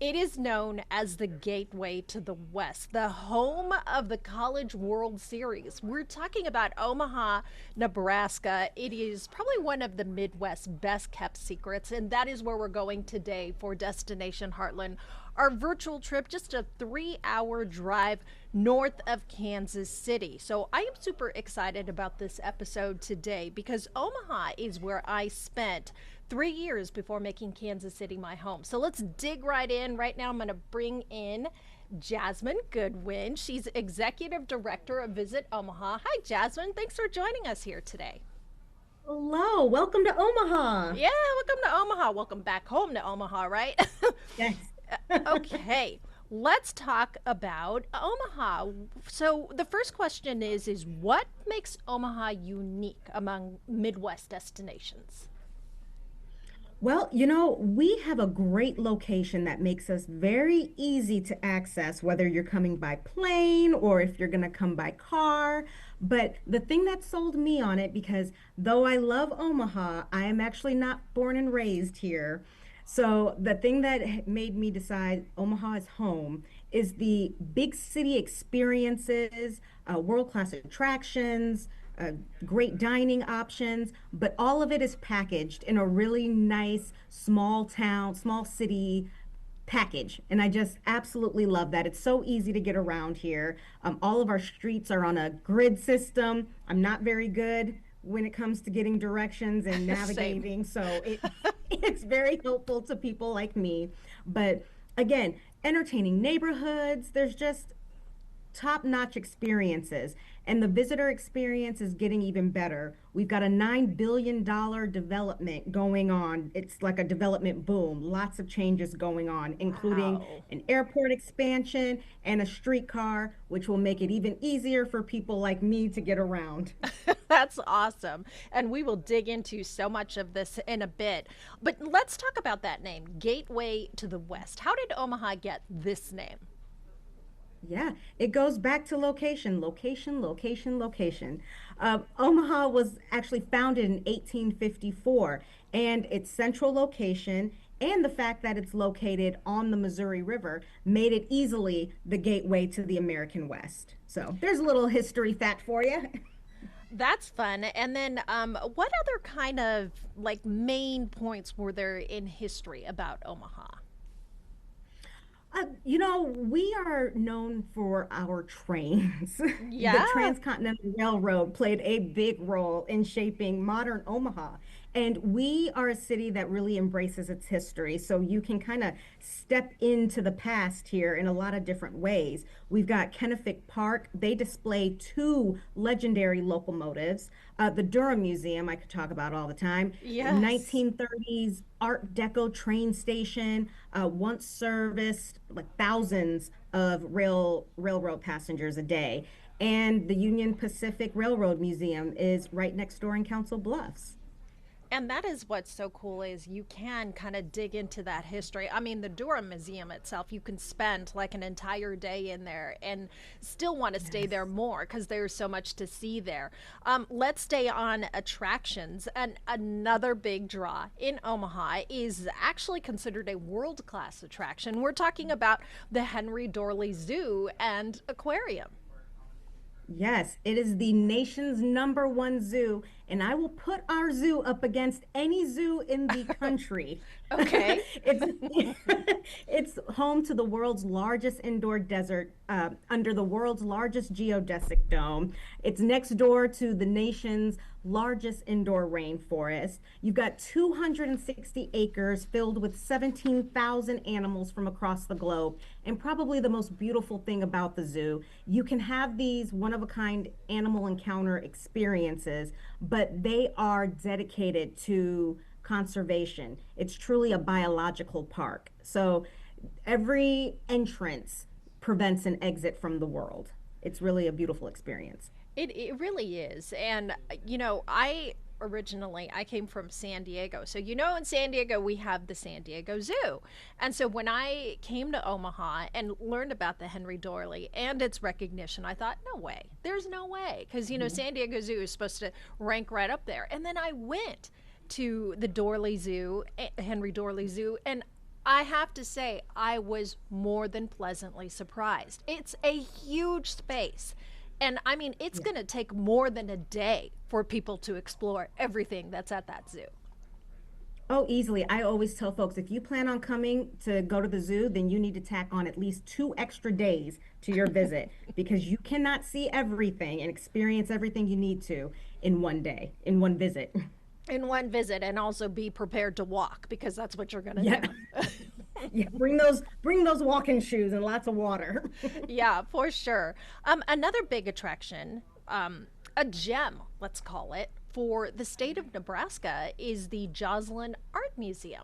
It is known as the gateway to the West, the home of the College World Series. We're talking about Omaha, Nebraska. It is probably one of the Midwest's best kept secrets, and that is where we're going today for Destination Heartland. Our virtual trip, just a 3 hour drive north of Kansas City. So I am super excited about this episode today because Omaha is where I spent 3 years before making Kansas City my home. So let's dig right in. Right now, I'm going to bring in Jasmine Goodwin. She's Executive Director of Visit Omaha. Hi, Jasmine. Thanks for joining us here today. Hello, welcome to Omaha. Yeah, welcome to Omaha. Welcome back home to Omaha, right? Yes. Okay, let's talk about Omaha. So the first question is what makes Omaha unique among Midwest destinations? Well, we have a great location that makes us very easy to access, whether you're coming by plane or if you're going to come by car. But the thing that sold me on it, because though I love Omaha, I am actually not born and raised here. So the thing that made me decide Omaha is home is the big city experiences, world-class attractions, uh, great dining options, but all of it is packaged in a really nice small town, small city package. And I just absolutely love that. It's so easy to get around here. All of our streets are on a grid system. I'm not very good when it comes to getting directions and Same. navigating, so it's very helpful to people like me. But again, entertaining neighborhoods, there's just top-notch experiences, and the visitor experience is getting even better. We've got a $9 billion development going on. It's like a development boom, lots of changes going on, including Wow. an airport expansion and a streetcar, which will make it even easier for people like me to get around. That's awesome. And we will dig into so much of this in a bit. But let's talk about that name, Gateway to the West. How did Omaha get this name? Yeah, it goes back to location, location, location, location. Omaha was actually founded in 1854, and its central location and the fact that it's located on the Missouri River made it easily the gateway to the American West. So there's a little history fact for you. That's fun. And then, what other kind of like main points were there in history about Omaha? We are known for our trains. The Yeah. Transcontinental Railroad played a big role in shaping modern Omaha. And we are a city that really embraces its history. So you can kind of step into the past here in a lot of different ways. We've got Kennefic Park. They display two legendary locomotives. The Durham Museum, I could talk about all the time. Yes. 1930s Art Deco train station, once serviced like thousands of railroad passengers a day. And the Union Pacific Railroad Museum is right next door in Council Bluffs. And that is what's so cool is you can kind of dig into that history. I mean, the Durham Museum itself, you can spend like an entire day in there and still want to stay there Yes. more because there's so much to see there. Let's stay on attractions. And another big draw in Omaha is actually considered a world class attraction. We're talking about the Henry Dorley Zoo and Aquarium. Yes, it is the nation's number one zoo, and I will put our zoo up against any zoo in the country. Okay. It's it's home to the world's largest indoor desert, under the world's largest geodesic dome. It's next door to the nation's largest indoor rainforest. You've got 260 acres filled with 17,000 animals from across the globe. And probably the most beautiful thing about the zoo, you can have these one of a kind animal encounter experiences, but they are dedicated to conservation. It's truly a biological park. So every entrance prevents an exit from the world. It's really a beautiful experience. It really is. And I came from San Diego. So in San Diego we have the San Diego Zoo. And so when I came to Omaha and learned about the Henry Dorley and its recognition, I thought, no way. There's no way because San Diego Zoo is supposed to rank right up there. And then I went to the Dorley Zoo, Henry Dorley Zoo, and I have to say, I was more than pleasantly surprised. It's a huge space. And I mean, it's Yeah. going to take more than a day for people to explore everything that's at that zoo. Oh, easily. I always tell folks if you plan on coming to go to the zoo, then you need to tack on at least 2 extra days to your visit because you cannot see everything and experience everything you need to in one day, in one visit. In one visit, and also be prepared to walk because that's what you're going to Yeah. do. Yeah. Bring those walking shoes and lots of water. Yeah, for sure. Another big attraction, a gem, let's call it, for the state of Nebraska is the Joslyn Art Museum.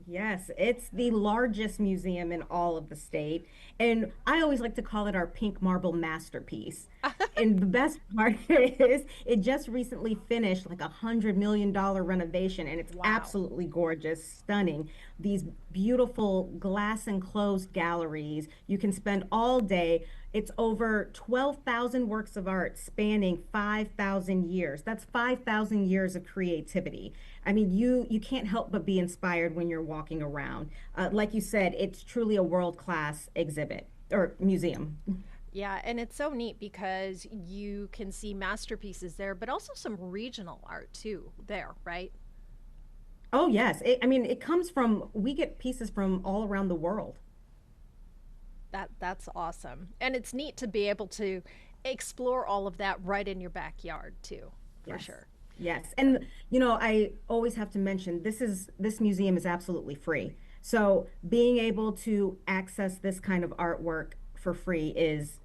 Yes, it's the largest museum in all of the state. And I always like to call it our pink marble masterpiece. And the best part is it just recently finished like $100 million renovation, and it's Wow. absolutely gorgeous, stunning. These beautiful glass enclosed galleries. You can spend all day. It's over 12,000 works of art spanning 5,000 years. That's 5,000 years of creativity. I mean, you can't help but be inspired when you're walking around. Like you said, it's truly a world-class exhibit or museum. Yeah, and it's so neat because you can see masterpieces there, but also some regional art too there, right? Oh, yes. I mean, it comes from, we get pieces from all around the world. That's awesome. And it's neat to be able to explore all of that right in your backyard too, for Yes. sure. Yes. And I always have to mention this museum is absolutely free. So being able to access this kind of artwork for free is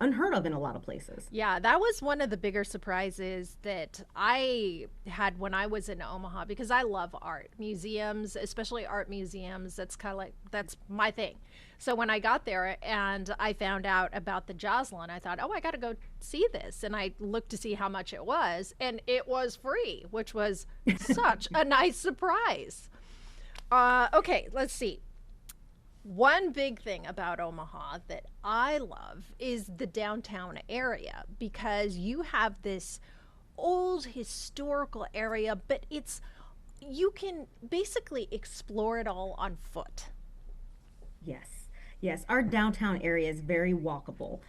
unheard of in a lot of places. Yeah, that was one of the bigger surprises that I had when I was in Omaha because I love art museums, especially art museums. That's kind of like that's my thing. So when I got there and I found out about the Joslyn, I thought, oh, I got to go see this. And I looked to see how much it was, and it was free, which was such a nice surprise. Okay, let's see. One big thing about Omaha that I love is the downtown area because you have this old historical area, but you can basically explore it all on foot. Yes, yes. Our downtown area is very walkable.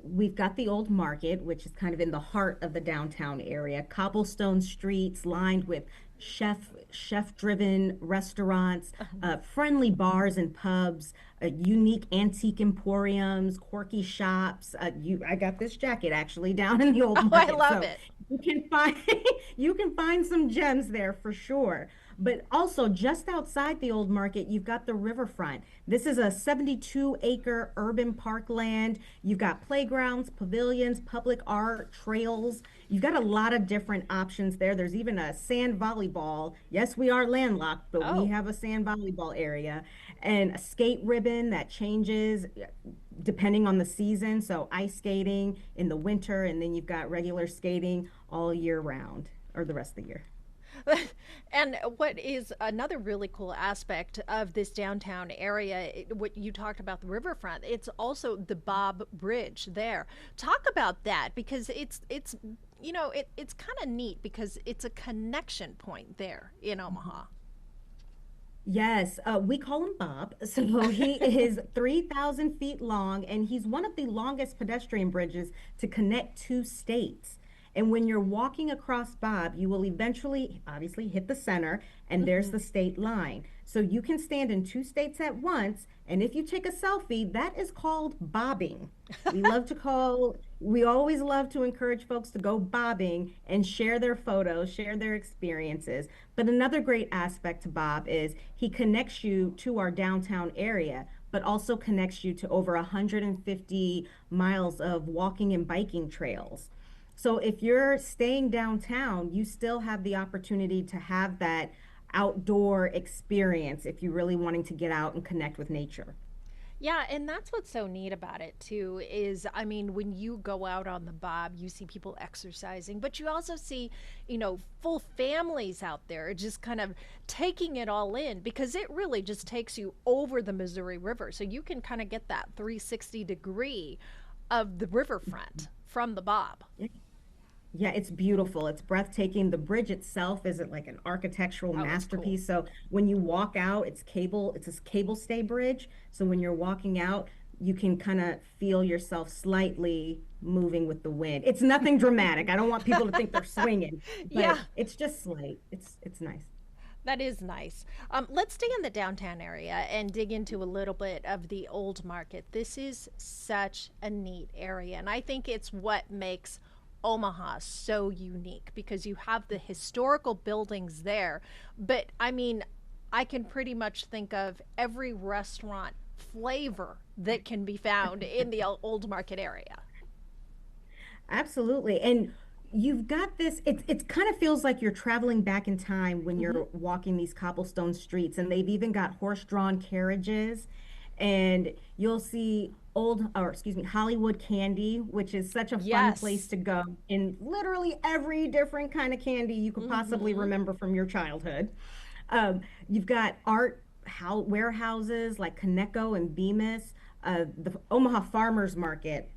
We've got the old market, which is kind of in the heart of the downtown area. Cobblestone streets lined with chef driven restaurants, friendly bars and pubs, unique antique emporiums, quirky shops. I got this jacket actually down in the old Oh, I market, love so it. you can find you can find some gems there for sure. But also, just outside the old market, you've got the riverfront. This is a 72-acre urban parkland. You've got playgrounds, pavilions, public art, trails. You've got a lot of different options there. There's even a sand volleyball. Yes, we are landlocked, but we Oh, have a sand volleyball area and a skate ribbon that changes depending on the season. So, ice skating in the winter, and then you've got regular skating all year round or the rest of the year. and what is another really cool aspect of this downtown area, what you talked about the riverfront, it's also the Bob Bridge there. Talk about that because it's kind of neat because it's a connection point there in Omaha. Yes, we call him Bob. So he is 3,000 feet long, and he's one of the longest pedestrian bridges to connect two states. And when you're walking across Bob, you will eventually, obviously, hit the center, and there's Mhm. the state line. So you can stand in two states at once. And if you take a selfie, that is called bobbing. We always love to encourage folks to go bobbing and share their photos, share their experiences. But another great aspect to Bob is he connects you to our downtown area, but also connects you to over 150 miles of walking and biking trails. So if you're staying downtown, you still have the opportunity to have that outdoor experience if you're really wanting to get out and connect with nature. Yeah, and that's what's so neat about it too is I mean when you go out on the bob, you see people exercising, but you also see, full families out there just kind of taking it all in because it really just takes you over the Missouri River. So you can kind of get that 360 degree of the riverfront from the bob. Yeah, it's beautiful. It's breathtaking. The bridge itself is like an architectural Oh, it's cool. masterpiece. So when you walk out, it's a cable stay bridge. So when you're walking out, you can kind of feel yourself slightly moving with the wind. It's nothing dramatic. I don't want people to think they're swinging, Yeah, but it's just slight. It's nice. that is nice. Let's stay in the downtown area and dig into a little bit of the old market. This is such a neat area, and I think it's what makes Omaha so unique because you have the historical buildings there. But I mean, I can pretty much think of every restaurant flavor that can be found in the old market area. Absolutely. And you've got this, it kind of feels like you're traveling back in time when Hmm. you're walking these cobblestone streets, and they've even got horse-drawn carriages, and you'll see or excuse me, Hollywood candy, which is such a fun place Yes. to go, and literally every different kind of candy you could possibly Hmm. remember from your childhood. You've got warehouses like Coneco and Bemis, the Omaha Farmers Market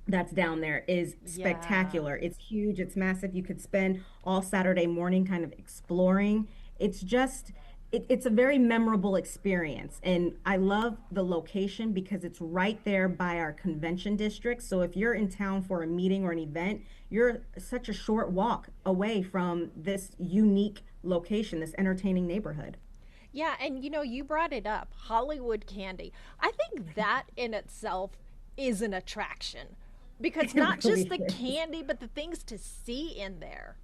that's down there is Yeah. spectacular. It's huge, it's massive. You could spend all Saturday morning kind of exploring. It's just it's a very memorable experience. And I love the location because it's right there by our convention district. So if you're in town for a meeting or an event, you're such a short walk away from this unique location, this entertaining neighborhood. Yeah, and you brought it up, Hollywood candy. I think that in itself is an attraction because not It just really the is. candy, but the things to see in there.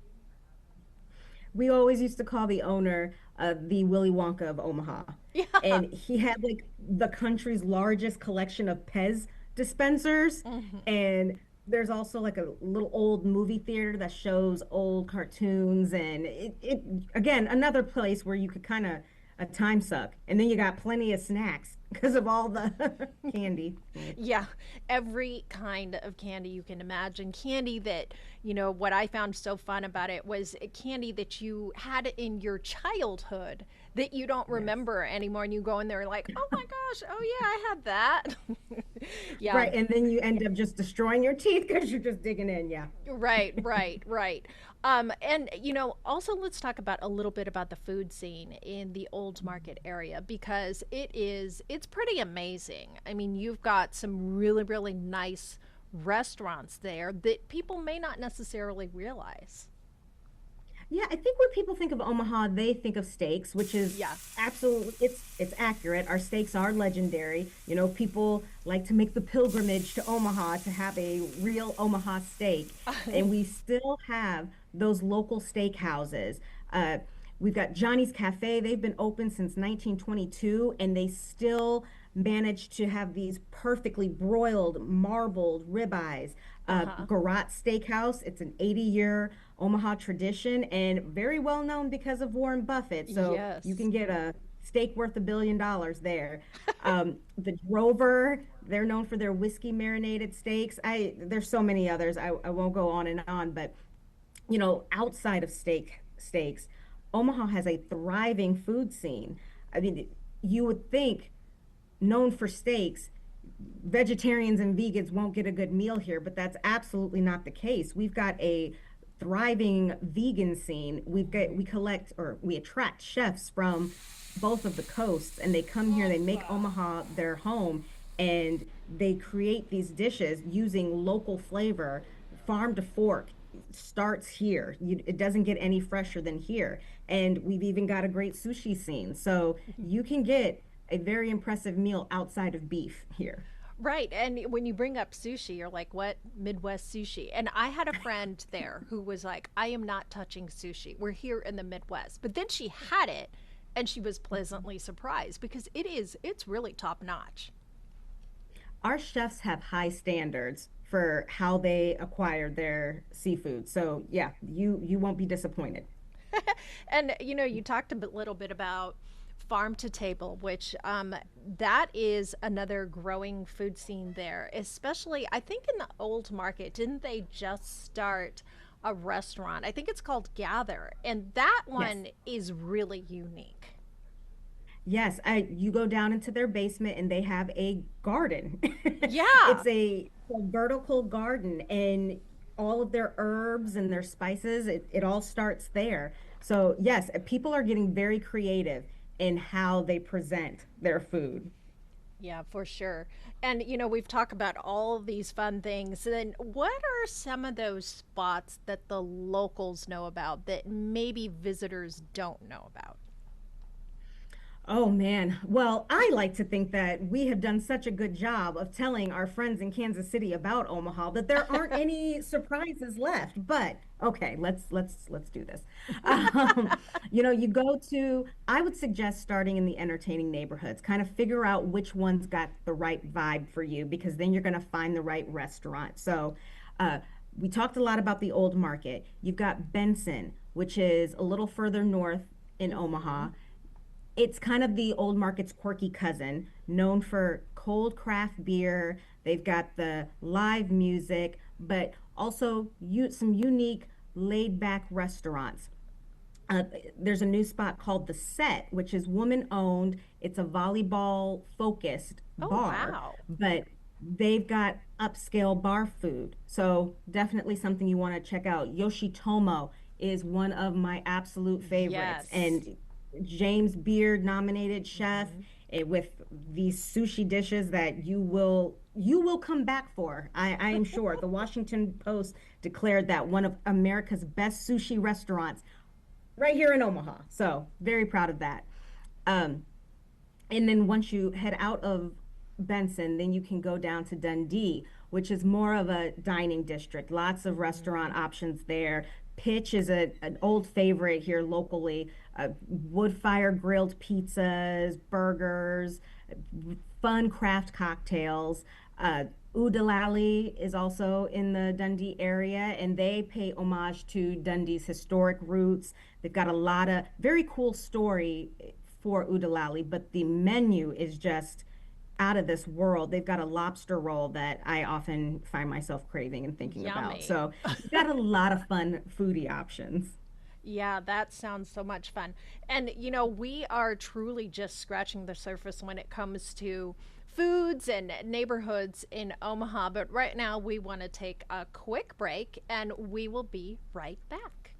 We always used to call the owner the Willy Wonka of Omaha. Yeah. And he had like the country's largest collection of Pez dispensers. Hmm. And there's also like a little old movie theater that shows old cartoons. And it again, another place where you could kind of a time suck. And then you got plenty of snacks because of all the candy. Yeah, every kind of candy you can imagine. Candy that, what I found so fun about it was a candy that you had in your childhood that you don't Yes. remember anymore. And you go in there like, oh my gosh, oh yeah, I had that. Yeah. Right. And then you end up just destroying your teeth because you're just digging in. Yeah. Right, right, right. And also let's talk about a little bit about the food scene in the old market area because it's pretty amazing. I mean, you've got some really, really nice restaurants there that people may not necessarily realize. Yeah, I think when people think of Omaha, they think of steaks, which is Yeah. absolutely it's accurate. Our steaks are legendary. You know, people like to make the pilgrimage to Omaha to have a real Omaha steak, and we still have those local steakhouses. Uh, we've got Johnny's Cafe. They've been open since 1922, and they still manage to have these perfectly broiled, marbled ribeyes. Uh-huh. Garot Steakhouse. It's an 80-year Omaha tradition and very well known because of Warren Buffett. So you Yes. can get a steak worth $1 billion there. The Drover, they're known for their whiskey marinated steaks. There's so many others. I won't go on and on, but outside of steaks, Omaha has a thriving food scene. I mean, you would think known for steaks, vegetarians and vegans won't get a good meal here, but that's absolutely not the case. We've got a thriving vegan scene. We collect or we attract chefs from both of the coasts, and they come here, they make Omaha their home, and they create these dishes using local flavor, farm to fork. Starts here. It doesn't get any fresher than here. And we've even got a great sushi scene. So you can get a very impressive meal outside of beef here. Right. And when you bring up sushi, you're like, what? Midwest sushi. And I had a friend there who was like, I am not touching sushi. We're here in the Midwest. But then she had it and she was pleasantly surprised because it's really top notch. Our chefs have high standards for how they acquire their seafood. So yeah, you won't be disappointed. And you talked a little bit about farm to table, which that is another growing food scene there, especially I think in the old market. Didn't they just start a restaurant? I think it's called Gather, and that Yes. one is really unique. Yes, you go down into their basement and they have a garden. Yeah. It's a vertical garden, and all of their herbs and their spices. It all starts there. So, yes, people are getting very creative in how they present their food. Yeah, for sure. And we've talked about all of these fun things. Then what are some of those spots that the locals know about that maybe visitors don't know about? Oh man. Well, I like to think that we have done such a good job of telling our friends in Kansas City about Omaha that there aren't any surprises left. But okay, let's do this. You go to, I would suggest starting in the entertaining neighborhoods, kind of figure out which one's got the right vibe for you, because then you're going to find the right restaurant. So, we talked a lot about the old market. You've got Benson, which is a little further north in Hmm. Omaha. It's kind of the old market's quirky cousin, known for cold craft beer. They've got the live music, but also some unique laid back restaurants. Uh, there's a new spot called The Set, which is woman owned. It's a volleyball focused Oh, bar, wow. but they've got upscale bar food. So definitely something you want to check out. Yoshitomo is one of my absolute favorites. Yes. And James Beard nominated chef, Hmm. with these sushi dishes that you will come back for. I am sure. The Washington Post declared that one of America's best sushi restaurants right here in Omaha. So very proud of that. Um, and then once you head out of Benson, then you can go down to Dundee, which is more of a dining district. Lots of Hmm. restaurant options there. Pitch is an old favorite here locally. Wood fire grilled pizzas, burgers, fun craft cocktails. Uh, Udalali is also in the Dundee area, and they pay homage to Dundee's historic roots. They've got a lot of very cool story for Udalali, but the menu is just out of this world. They've got a lobster roll that I often find myself craving and thinking about. Yummy. So you've got a lot of fun foodie options. Yeah, that sounds so much fun. And, we are truly just scratching the surface when it comes to foods and neighborhoods in Omaha. But right now, we want to take a quick break and we will be right back.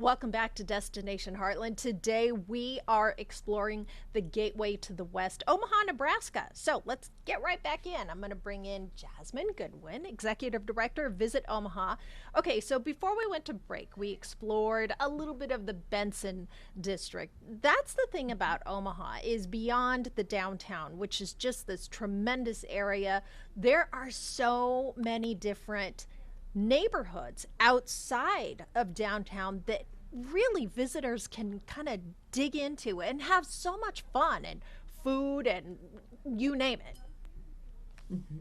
Welcome back to Destination Heartland. Today we are exploring the gateway to the West, Omaha, Nebraska. So let's get right back in. I'm going to bring in Jasmine Goodwin, Executive Director of Visit Omaha. Okay, so before we went to break, we explored a little bit of the Benson district. That's the thing about Omaha is beyond the downtown, which is just this tremendous area. There are so many different neighborhoods outside of downtown that really visitors can kind of dig into and have so much fun and food and you name it. Mhm.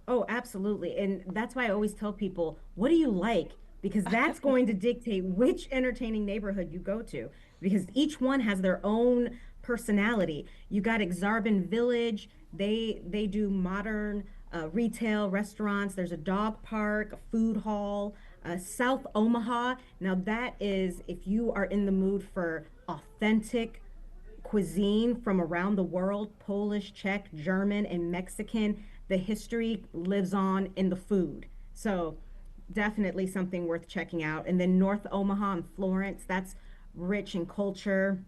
Oh, absolutely. And that's why I always tell people, what do you like? Because that's going to dictate which entertaining neighborhood you go to, because each one has their own personality. You got Exarban Village. They do modern retail restaurants. There's a dog park, a food hall. South Omaha. Now that is if you are in the mood for authentic cuisine from around the world, Polish, Czech, German, and Mexican. The history lives on in the food. So definitely something worth checking out. And then North Omaha and Florence, that's rich in culture.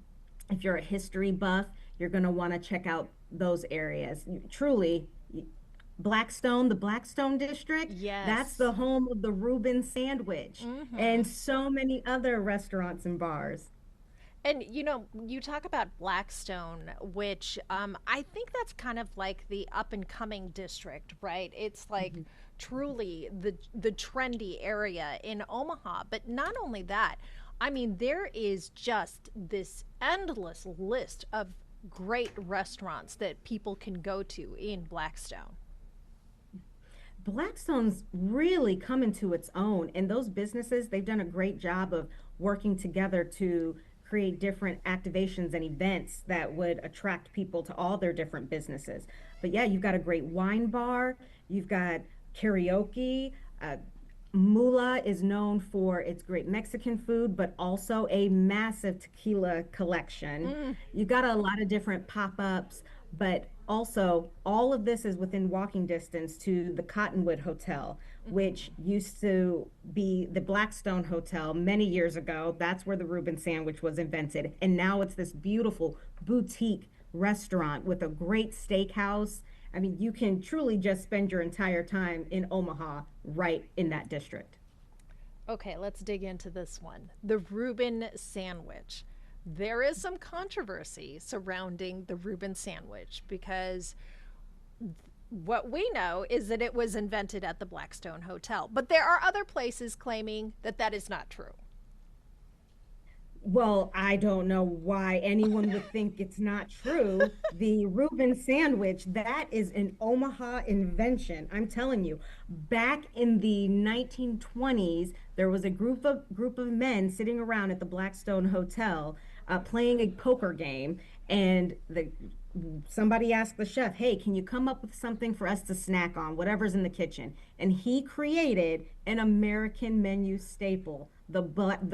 If you're a history buff, you're going to want to check out those areas. Truly, Blackstone, the Blackstone district, that's Yes. the home of the Reuben sandwich Mm-hmm. and so many other restaurants and bars. And you talk about Blackstone, which I think that's kind of like the up and coming district, right? It's like Mhm. truly the trendy area in Omaha. But not only that, I mean, there is just this endless list of great restaurants that people can go to in Blackstone. Blackstone's really come into its own, and those businesses, they've done a great job of working together to create different activations and events that would attract people to all their different businesses. But yeah, you've got a great wine bar, you've got karaoke. Mula is known for its great Mexican food, but also a massive tequila collection. Mm. You got a lot of different pop-ups, but also all of this is within walking distance to the Cottonwood Hotel, Mhm. which used to be the Blackstone Hotel many years ago. That's where the Reuben sandwich was invented. And now it's this beautiful boutique restaurant with a great steakhouse. I mean, you can truly just spend your entire time in Omaha right in that district. Okay, let's dig into this one. The Reuben sandwich. There is some controversy surrounding the Reuben sandwich because what we know is that it was invented at the Blackstone Hotel. But there are other places claiming that that is not true. Well, I don't know why anyone would think it's not true. The Reuben sandwich, that is an Omaha invention. I'm telling you, back in the 1920s, there was a group of men sitting around at the Blackstone Hotel, playing a poker game, and the somebody asked the chef, "Hey, can you come up with something for us to snack on, whatever's in the kitchen?" And he created an American menu staple, the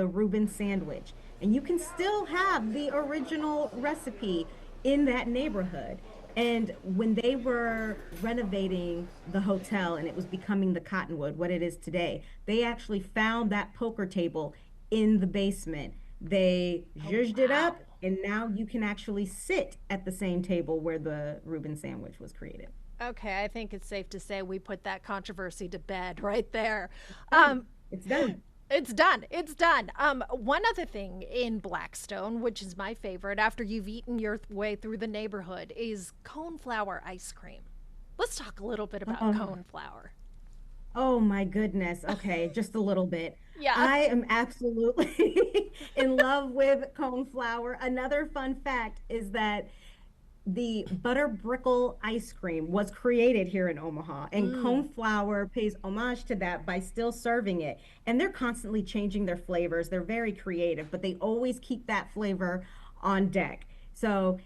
Reuben sandwich. And you can still have the original recipe in that neighborhood. And when they were renovating the hotel and it was becoming the Cottonwood, what it is today, they actually found that poker table in the basement. They Oh, zhuzhed it wow. up, and now you can actually sit at the same table where the Reuben sandwich was created. Okay, I think it's safe to say we put that controversy to bed right there. Done. Um, It's done. it's done. It's done. One other thing in Blackstone, which is my favorite after you've eaten your way through the neighborhood, is coneflower ice cream. Let's talk a little bit about Oh, coneflower. oh my goodness. Okay, just a little bit. Yeah. I am absolutely in love with cone flour. Another fun fact is that the butter brickle ice cream was created here in Omaha, and Mm. cone flour pays homage to that by still serving it. And they're constantly changing their flavors. They're very creative, but they always keep that flavor on deck. So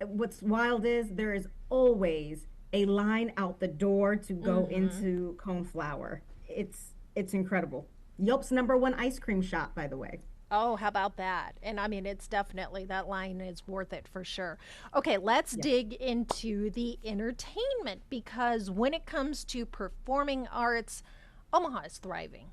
what's wild is there is always a line out the door to go Mm-hmm. into cone flour. It's incredible. Yelp's number one ice cream shop, by the way. Oh, how about that? And I mean, it's definitely, that line is worth it for sure. Okay, let's Yes. dig into the entertainment because when it comes to performing arts, Omaha is thriving.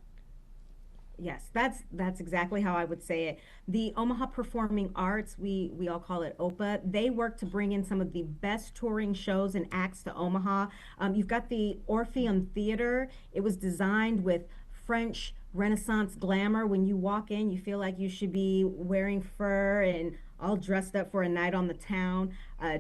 Yes, that's exactly how I would say it. The Omaha Performing Arts, we all call it OPA, they work to bring in some of the best touring shows and acts to Omaha. You've got the Orpheum Theater. It was designed with French Renaissance glamour. When you walk in, you feel like you should be wearing fur and all dressed up for a night on the town.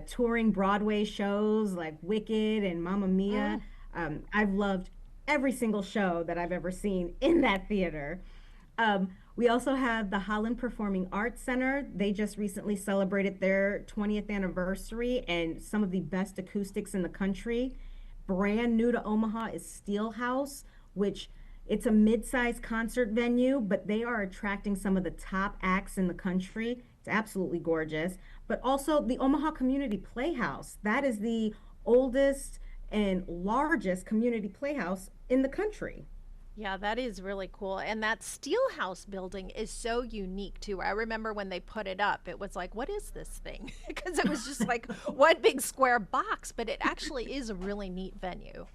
Touring Broadway shows like Wicked and Mamma Mia. Mm. I've loved every single show that I've ever seen in that theater. We also have the Holland Performing Arts Center. They just recently celebrated their 20th anniversary and some of the best acoustics in the country. Brand new to Omaha is Steelhouse, which it's a mid-sized concert venue, but they are attracting some of the top acts in the country. It's absolutely gorgeous. But also the Omaha Community Playhouse. That is the oldest and largest community playhouse in the country. Yeah, that is really cool. And that Steelhouse building is so unique too. I remember when they put it up, it was like, what is this thing? Because it was just like one big square box, but it actually is a really neat venue.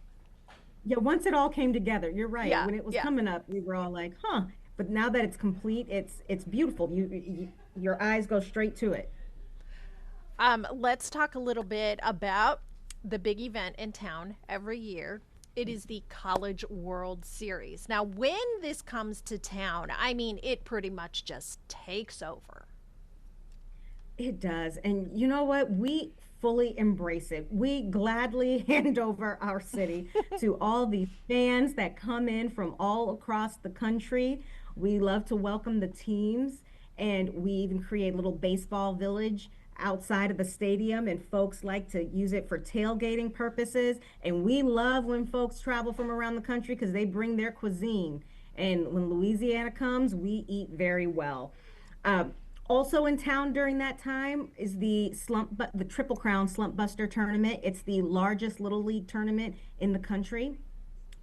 Yeah, once it all came together, you're right. Yeah, When it was yeah. coming up, we were all like, "Huh." But now that it's complete, it's beautiful. Your eyes go straight to it. Let's talk a little bit about the big event in town every year. It is the College World Series. Now, when this comes to town, I mean, it pretty much just takes over. It does. And you know what? We fully embrace it. We gladly hand over our city to all these fans that come in from all across the country. We love to welcome the teams, and we even create a little baseball village outside of the stadium, and folks like to use it for tailgating purposes. And we love when folks travel from around the country because they bring their cuisine. And when Louisiana comes, we eat very well. Um, Also in town during that time is the Triple Crown Slump Buster tournament. It's the largest little league tournament in the country.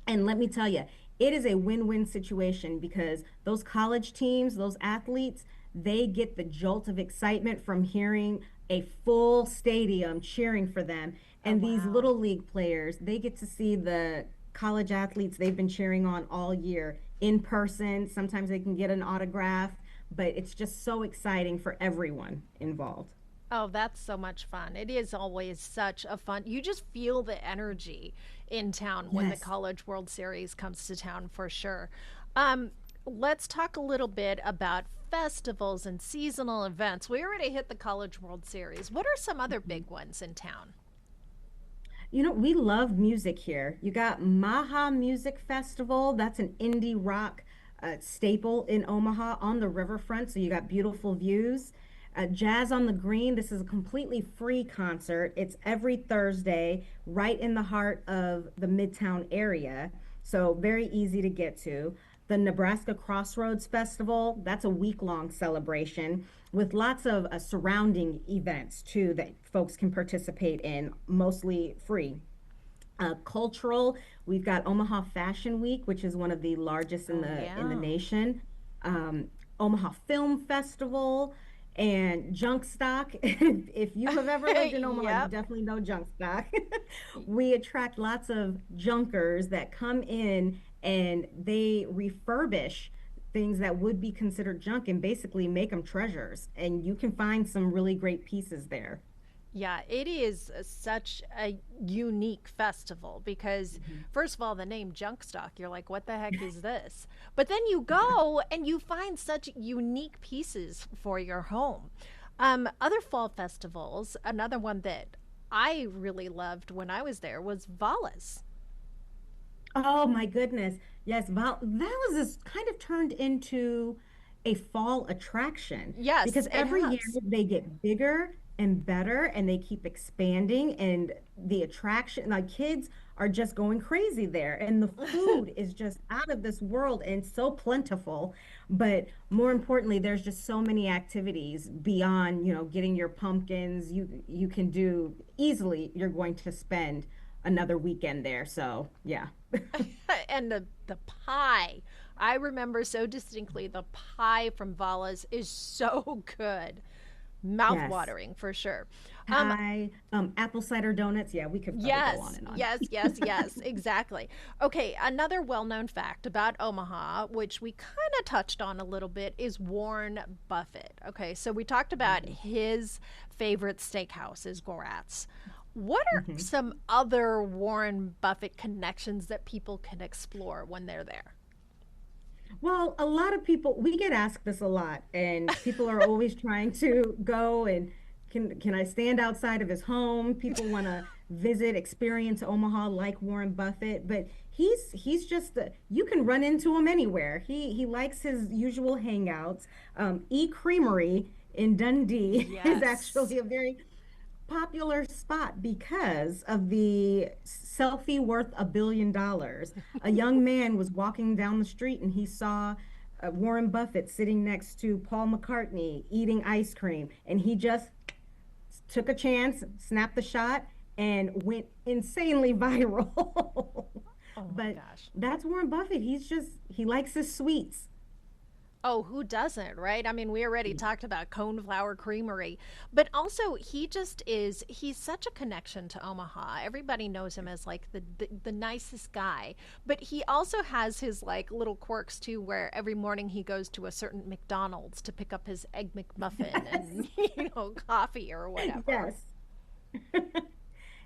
And let me tell you, it is a win-win situation because those college teams, those athletes, they get the jolt of excitement from hearing a full stadium cheering for them. Oh, And these wow. little league players, they get to see the college athletes they've been cheering on all year in person. Sometimes they can get an autograph, but it's just so exciting for everyone involved. Oh, that's so much fun. It is always such a fun. You just feel the energy in town when the Yes. College World Series comes to town for sure. Um, let's talk a little bit about festivals and seasonal events. We already hit the College World Series. What are some other big ones in town? You know, we love music here. You got Maha Music Festival. That's an indie rock staple in Omaha on the riverfront. So you got beautiful views. Jazz on the Green. This is a completely free concert. It's every Thursday, right in the heart of the Midtown area. So very easy to get to. The Nebraska Crossroads Festival. That's a week-long celebration with lots of surrounding events too that folks can participate in, mostly free. Cultural, we've got Omaha Fashion Week, which is one of the largest Oh, in the yeah. nation. Omaha Film Festival and Junk Stock. If you have ever lived in Omaha, you Yep. definitely know Junk Stock. We attract lots of junkers that come in and they refurbish things that would be considered junk and basically make them treasures. And you can find some really great pieces there. Yeah, it is such a unique festival because, Mhm. first of all, the name Junk Stock, you're like, what the heck is this? But then you go and you find such unique pieces for your home. Other fall festivals, another one that I really loved when I was there was Vala's. Oh my goodness. Yes, that was this kind of turned into a fall attraction Yes, because it every year has. they get bigger and better and they keep expanding and the attraction, like kids are just going crazy there and the food is just out of this world and so plentiful. But more importantly, there's just so many activities beyond, getting your pumpkins. You can do easily, you're going to spend another weekend there. So, yeah. And the pie. I remember so distinctly the pie from Vala's is so good. Yes. Mouth-watering for sure. Um, Pie, apple cider donuts. Yeah, we could probably go on yes, and on. yes, yes, yes, exactly. Okay, another well-known fact about Omaha, which we kind of touched on a little bit, is Warren Buffett. Okay, so we talked about Mhm, his favorite steakhouse is Gorat's. What are mhm. some other Warren Buffett connections that people can explore when they're there? Well, a lot of people, we get asked this a lot, and people are always trying to go and can I stand outside of his home? People want to visit, experience Omaha like Warren Buffett, but he's just you can run into him anywhere. He likes his usual hangouts. E Creamery in Dundee is Yes. actually a very popular spot because of the selfie worth $1 billion. A young man was walking down the street and he saw Warren Buffett sitting next to Paul McCartney eating ice cream, and he just took a chance, snapped the shot, and went insanely viral. Oh my But gosh. that's Warren Buffett. He likes his sweets. Oh, who doesn't, right? I mean, we already talked about Coneflower Creamery, but also he's such a connection to Omaha. Everybody knows him as like the nicest guy, but he also has his like little quirks too, where every morning he goes to a certain McDonald's to pick up his egg McMuffin and, coffee or whatever. Yes.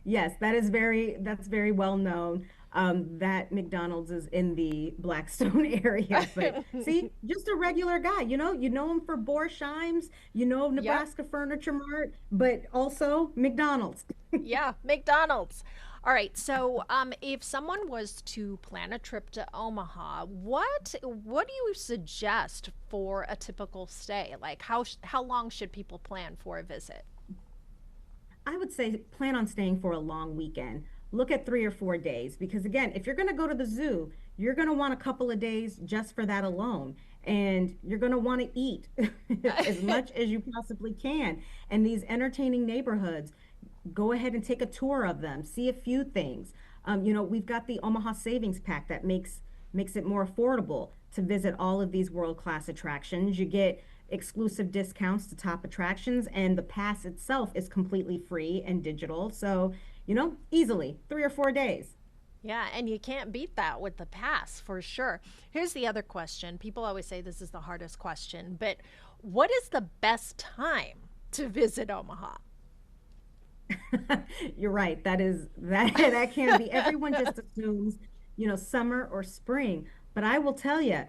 Yes, that's very well known. That McDonald's is in the Blackstone area, but see, just a regular guy. You know him for Borsheim's, Yep. Nebraska Furniture Mart, but also McDonald's. Yeah, McDonald's. All right, so if someone was to plan a trip to Omaha, what do you suggest for a typical stay? Like how long should people plan for a visit? I would say plan on staying for a long weekend. Look at 3 or 4 days because, again, if you're going to go to the zoo, you're going to want a couple of days just for that alone. And you're going to want to eat as much as you possibly can. And these entertaining neighborhoods, go ahead and take a tour of them, see a few things. We've got the Omaha Savings Pack that makes makes it more affordable to visit all of these world-class attractions. You get exclusive discounts to top attractions, and the pass itself is completely free and digital. So, easily 3 or 4 days. Yeah, and you can't beat that with the pass for sure. Here's the other question. People always say this is the hardest question, but what is the best time to visit Omaha? You're right. That can be. Everyone just assumes, summer or spring. But I will tell you,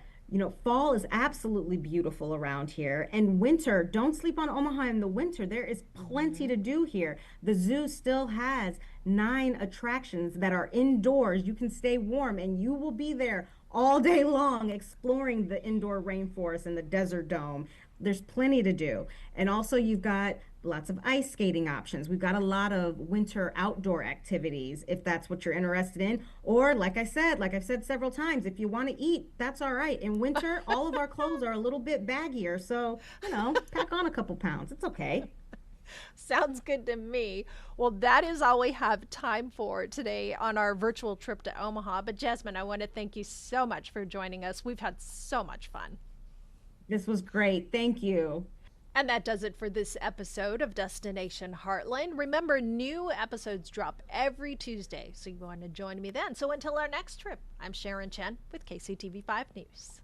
fall is absolutely beautiful around here. And winter, don't sleep on Omaha in the winter. There is plenty Hmm. to do here. The zoo still has 9 attractions that are indoors. You can stay warm and you will be there all day long exploring the indoor rainforest and the desert dome. There's plenty to do. And also, you've got lots of ice skating options. We've got a lot of winter outdoor activities if that's what you're interested in. Or, like I've said several times, if you want to eat, that's all right. In winter, all of our clothes are a little bit baggier. So, pack on a couple pounds. It's okay. Sounds good to me. Well, that is all we have time for today on our virtual trip to Omaha. But Jasmine, I want to thank you so much for joining us. We've had so much fun. This was great. Thank you. And that does it for this episode of Destination Heartland. Remember, new episodes drop every Tuesday, so you want to join me then. So until our next trip, I'm Sharon Chen with KCTV 5 News.